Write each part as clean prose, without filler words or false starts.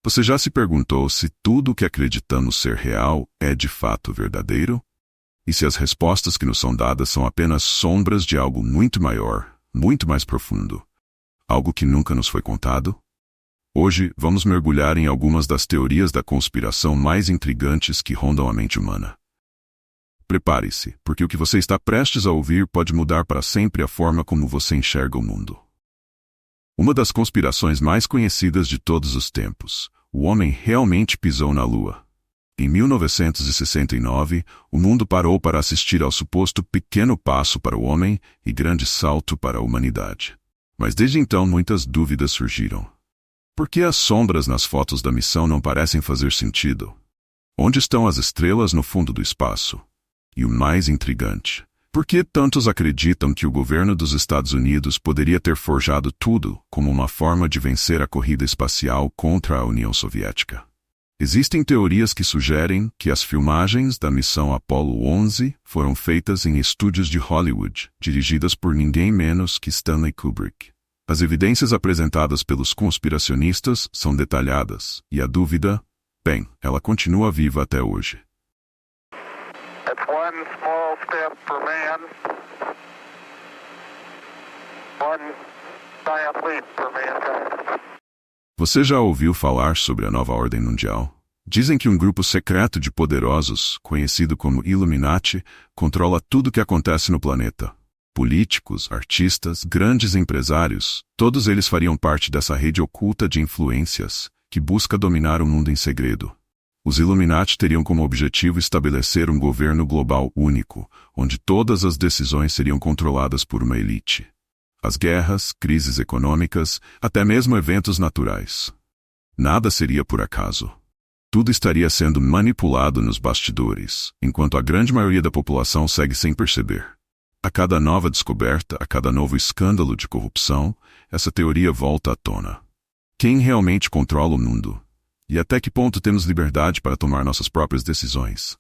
Você já se perguntou se tudo o que acreditamos ser real é de fato verdadeiro? E se as respostas que nos são dadas são apenas sombras de algo muito maior, muito mais profundo? Algo que nunca nos foi contado? Hoje, vamos mergulhar em algumas das teorias da conspiração mais intrigantes que rondam a mente humana. Prepare-se, porque o que você está prestes a ouvir pode mudar para sempre a forma como você enxerga o mundo. Uma das conspirações mais conhecidas de todos os tempos: o homem realmente pisou na Lua. Em 1969, o mundo parou para assistir ao suposto pequeno passo para o homem e grande salto para a humanidade. Mas desde então muitas dúvidas surgiram. Por que as sombras nas fotos da missão não parecem fazer sentido? Onde estão as estrelas no fundo do espaço? E o mais intrigante: por que tantos acreditam que o governo dos Estados Unidos poderia ter forjado tudo como uma forma de vencer a corrida espacial contra a União Soviética? Existem teorias que sugerem que as filmagens da missão Apollo 11 foram feitas em estúdios de Hollywood, dirigidas por ninguém menos que Stanley Kubrick. As evidências apresentadas pelos conspiracionistas são detalhadas, e a dúvida, bem, ela continua viva até hoje. It's one small step for man, one giant leap for mankind. Você já ouviu falar sobre a nova ordem mundial? Dizem que um grupo secreto de poderosos, conhecido como Illuminati, controla tudo o que acontece no planeta. Políticos, artistas, grandes empresários, todos eles fariam parte dessa rede oculta de influências que busca dominar o mundo em segredo. Os Illuminati teriam como objetivo estabelecer um governo global único, onde todas as decisões seriam controladas por uma elite. As guerras, crises econômicas, até mesmo eventos naturais. Nada seria por acaso. Tudo estaria sendo manipulado nos bastidores, enquanto a grande maioria da população segue sem perceber. A cada nova descoberta, a cada novo escândalo de corrupção, essa teoria volta à tona. Quem realmente controla o mundo? E até que ponto temos liberdade para tomar nossas próprias decisões?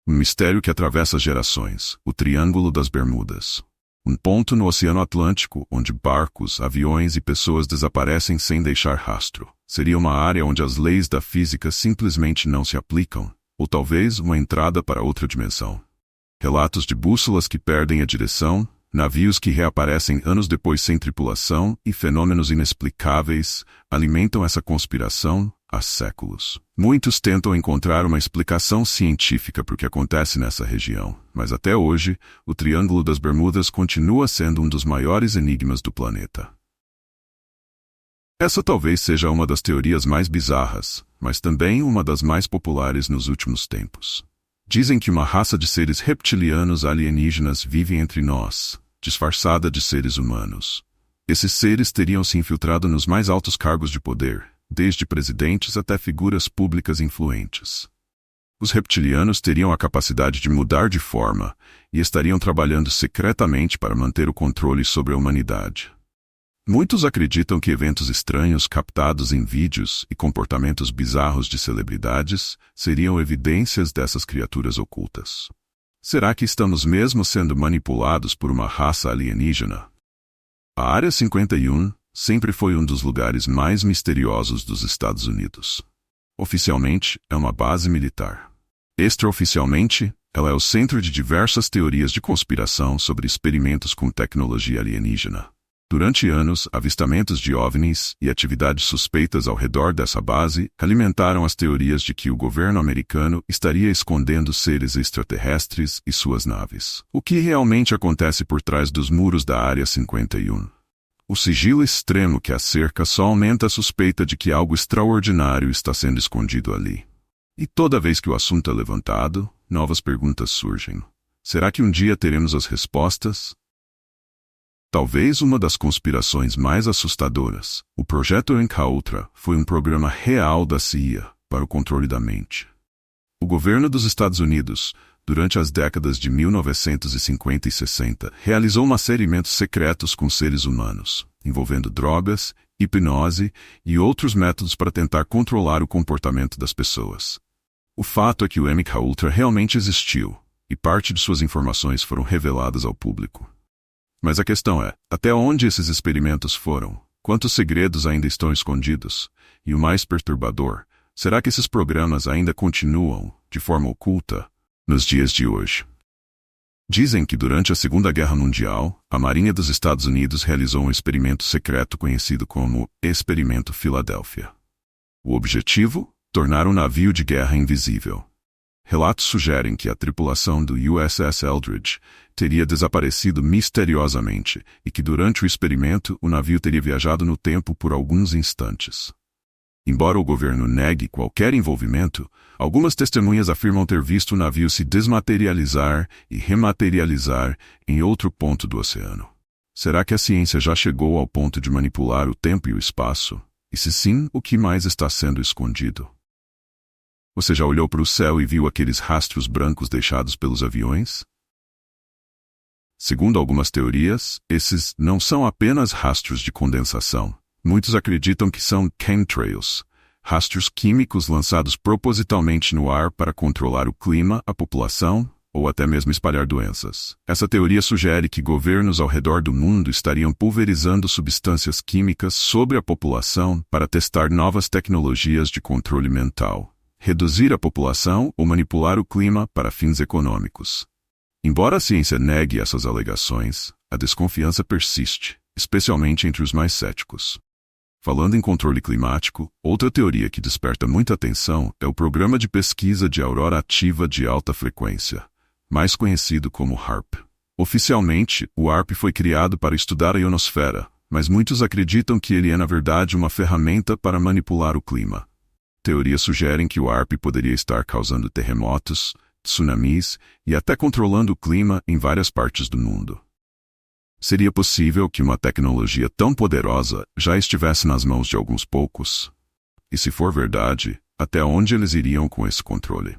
Um mistério que atravessa gerações, o Triângulo das Bermudas. Um ponto no Oceano Atlântico onde barcos, aviões e pessoas desaparecem sem deixar rastro. Seria uma área onde as leis da física simplesmente não se aplicam, ou talvez uma entrada para outra dimensão. Relatos de bússolas que perdem a direção, navios que reaparecem anos depois sem tripulação e fenômenos inexplicáveis alimentam essa conspiração há séculos. Muitos tentam encontrar uma explicação científica para o que acontece nessa região, mas até hoje, o Triângulo das Bermudas continua sendo um dos maiores enigmas do planeta. Essa talvez seja uma das teorias mais bizarras, mas também uma das mais populares nos últimos tempos. Dizem que uma raça de seres reptilianos alienígenas vive entre nós, disfarçada de seres humanos. Esses seres teriam se infiltrado nos mais altos cargos de poder, desde presidentes até figuras públicas influentes. Os reptilianos teriam a capacidade de mudar de forma e estariam trabalhando secretamente para manter o controle sobre a humanidade. Muitos acreditam que eventos estranhos captados em vídeos e comportamentos bizarros de celebridades seriam evidências dessas criaturas ocultas. Será que estamos mesmo sendo manipulados por uma raça alienígena? A Área 51 sempre foi um dos lugares mais misteriosos dos Estados Unidos. Oficialmente, é uma base militar. Extraoficialmente, ela é o centro de diversas teorias de conspiração sobre experimentos com tecnologia alienígena. Durante anos, avistamentos de OVNIs e atividades suspeitas ao redor dessa base alimentaram as teorias de que o governo americano estaria escondendo seres extraterrestres e suas naves. O que realmente acontece por trás dos muros da Área 51? O sigilo extremo que a cerca só aumenta a suspeita de que algo extraordinário está sendo escondido ali. E toda vez que o assunto é levantado, novas perguntas surgem. Será que um dia teremos as respostas? Talvez uma das conspirações mais assustadoras, o Projeto MKUltra, foi um programa real da CIA para o controle da mente. O governo dos Estados Unidos, durante as décadas de 1950 e 60, realizou uma série de experimentos secretos com seres humanos, envolvendo drogas, hipnose e outros métodos para tentar controlar o comportamento das pessoas. O fato é que o MKUltra realmente existiu, e parte de suas informações foram reveladas ao público. Mas a questão é, até onde esses experimentos foram? Quantos segredos ainda estão escondidos? E o mais perturbador, será que esses programas ainda continuam, de forma oculta, nos dias de hoje? Dizem que durante a Segunda Guerra Mundial, a Marinha dos Estados Unidos realizou um experimento secreto conhecido como Experimento Filadélfia. O objetivo? Tornar um navio de guerra invisível. Relatos sugerem que a tripulação do USS Eldridge teria desaparecido misteriosamente e que durante o experimento o navio teria viajado no tempo por alguns instantes. Embora o governo negue qualquer envolvimento, algumas testemunhas afirmam ter visto o navio se desmaterializar e rematerializar em outro ponto do oceano. Será que a ciência já chegou ao ponto de manipular o tempo e o espaço? E se sim, o que mais está sendo escondido? Você já olhou para o céu e viu aqueles rastros brancos deixados pelos aviões? Segundo algumas teorias, esses não são apenas rastros de condensação. Muitos acreditam que são chemtrails, rastros químicos lançados propositalmente no ar para controlar o clima, a população ou até mesmo espalhar doenças. Essa teoria sugere que governos ao redor do mundo estariam pulverizando substâncias químicas sobre a população para testar novas tecnologias de controle mental, reduzir a população ou manipular o clima para fins econômicos. Embora a ciência negue essas alegações, a desconfiança persiste, especialmente entre os mais céticos. Falando em controle climático, outra teoria que desperta muita atenção é o Programa de Pesquisa de Aurora Ativa de Alta Frequência, mais conhecido como HAARP. Oficialmente, o HAARP foi criado para estudar a ionosfera, mas muitos acreditam que ele é na verdade uma ferramenta para manipular o clima. Teorias sugerem que o HAARP poderia estar causando terremotos, tsunamis e até controlando o clima em várias partes do mundo. Seria possível que uma tecnologia tão poderosa já estivesse nas mãos de alguns poucos? E se for verdade, até onde eles iriam com esse controle?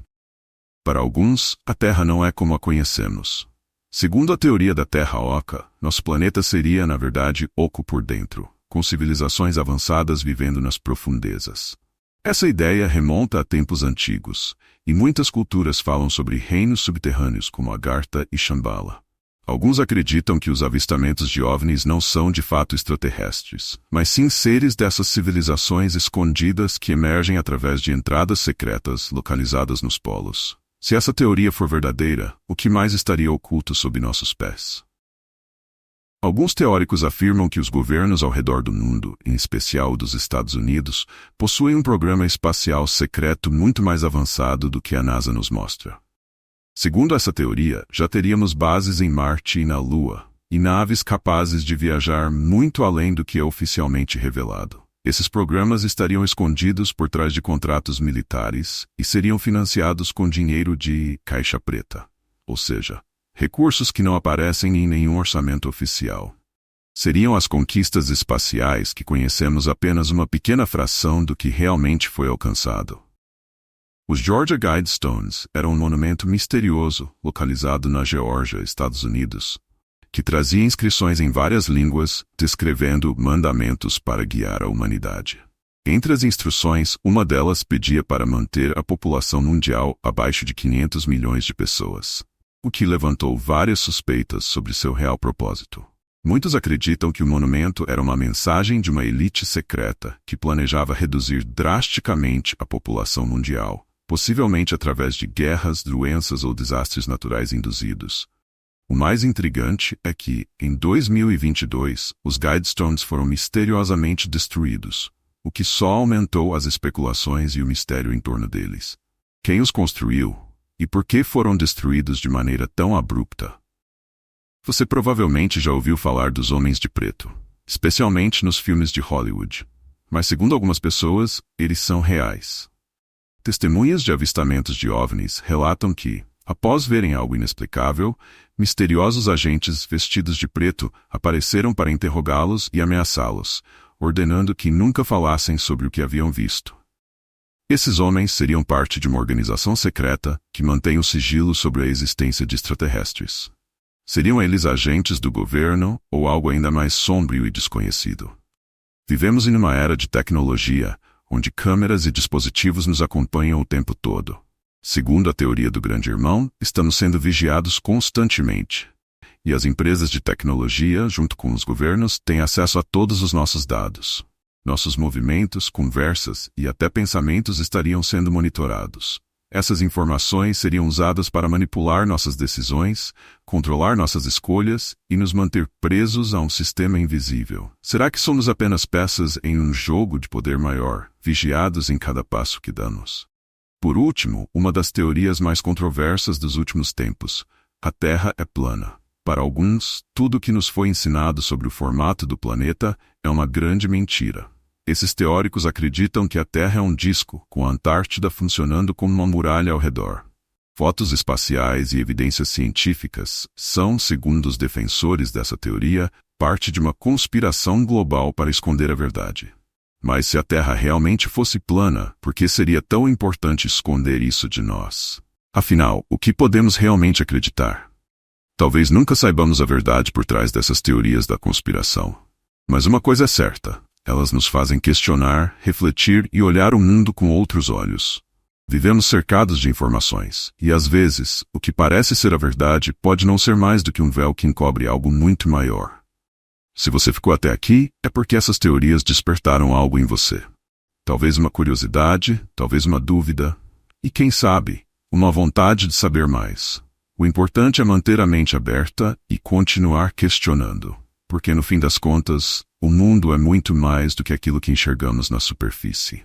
Para alguns, a Terra não é como a conhecemos. Segundo a teoria da Terra Oca, nosso planeta seria, na verdade, oco por dentro, com civilizações avançadas vivendo nas profundezas. Essa ideia remonta a tempos antigos, e muitas culturas falam sobre reinos subterrâneos como Agartha e Shambhala. Alguns acreditam que os avistamentos de OVNIs não são de fato extraterrestres, mas sim seres dessas civilizações escondidas que emergem através de entradas secretas localizadas nos polos. Se essa teoria for verdadeira, o que mais estaria oculto sob nossos pés? Alguns teóricos afirmam que os governos ao redor do mundo, em especial o dos Estados Unidos, possuem um programa espacial secreto muito mais avançado do que a NASA nos mostra. Segundo essa teoria, já teríamos bases em Marte e na Lua, e naves capazes de viajar muito além do que é oficialmente revelado. Esses programas estariam escondidos por trás de contratos militares e seriam financiados com dinheiro de caixa preta, ou seja, recursos que não aparecem em nenhum orçamento oficial. Seriam as conquistas espaciais que conhecemos apenas uma pequena fração do que realmente foi alcançado. Os Georgia Guidestones eram um monumento misterioso localizado na Geórgia, Estados Unidos, que trazia inscrições em várias línguas descrevendo mandamentos para guiar a humanidade. Entre as instruções, uma delas pedia para manter a população mundial abaixo de 500 milhões de pessoas, o que levantou várias suspeitas sobre seu real propósito. Muitos acreditam que o monumento era uma mensagem de uma elite secreta que planejava reduzir drasticamente a população mundial, possivelmente através de guerras, doenças ou desastres naturais induzidos. O mais intrigante é que, em 2022, os Guidestones foram misteriosamente destruídos, o que só aumentou as especulações e o mistério em torno deles. Quem os construiu? E por que foram destruídos de maneira tão abrupta? Você provavelmente já ouviu falar dos Homens de Preto, especialmente nos filmes de Hollywood. Mas segundo algumas pessoas, eles são reais. Testemunhas de avistamentos de OVNIs relatam que, após verem algo inexplicável, misteriosos agentes vestidos de preto apareceram para interrogá-los e ameaçá-los, ordenando que nunca falassem sobre o que haviam visto. Esses homens seriam parte de uma organização secreta que mantém o sigilo sobre a existência de extraterrestres. Seriam eles agentes do governo ou algo ainda mais sombrio e desconhecido? Vivemos em uma era de tecnologia, onde câmeras e dispositivos nos acompanham o tempo todo. Segundo a teoria do Grande Irmão, estamos sendo vigiados constantemente. E as empresas de tecnologia, junto com os governos, têm acesso a todos os nossos dados. Nossos movimentos, conversas e até pensamentos estariam sendo monitorados. Essas informações seriam usadas para manipular nossas decisões, controlar nossas escolhas e nos manter presos a um sistema invisível. Será que somos apenas peças em um jogo de poder maior, vigiados em cada passo que damos? Por último, uma das teorias mais controversas dos últimos tempos: a Terra é plana. Para alguns, tudo o que nos foi ensinado sobre o formato do planeta é uma grande mentira. Esses teóricos acreditam que a Terra é um disco, com a Antártida funcionando como uma muralha ao redor. Fotos espaciais e evidências científicas são, segundo os defensores dessa teoria, parte de uma conspiração global para esconder a verdade. Mas se a Terra realmente fosse plana, por que seria tão importante esconder isso de nós? Afinal, o que podemos realmente acreditar? Talvez nunca saibamos a verdade por trás dessas teorias da conspiração. Mas uma coisa é certa: elas nos fazem questionar, refletir e olhar o mundo com outros olhos. Vivemos cercados de informações, e às vezes, o que parece ser a verdade pode não ser mais do que um véu que encobre algo muito maior. Se você ficou até aqui, é porque essas teorias despertaram algo em você. Talvez uma curiosidade, talvez uma dúvida, e quem sabe, uma vontade de saber mais. O importante é manter a mente aberta e continuar questionando, porque no fim das contas, o mundo é muito mais do que aquilo que enxergamos na superfície.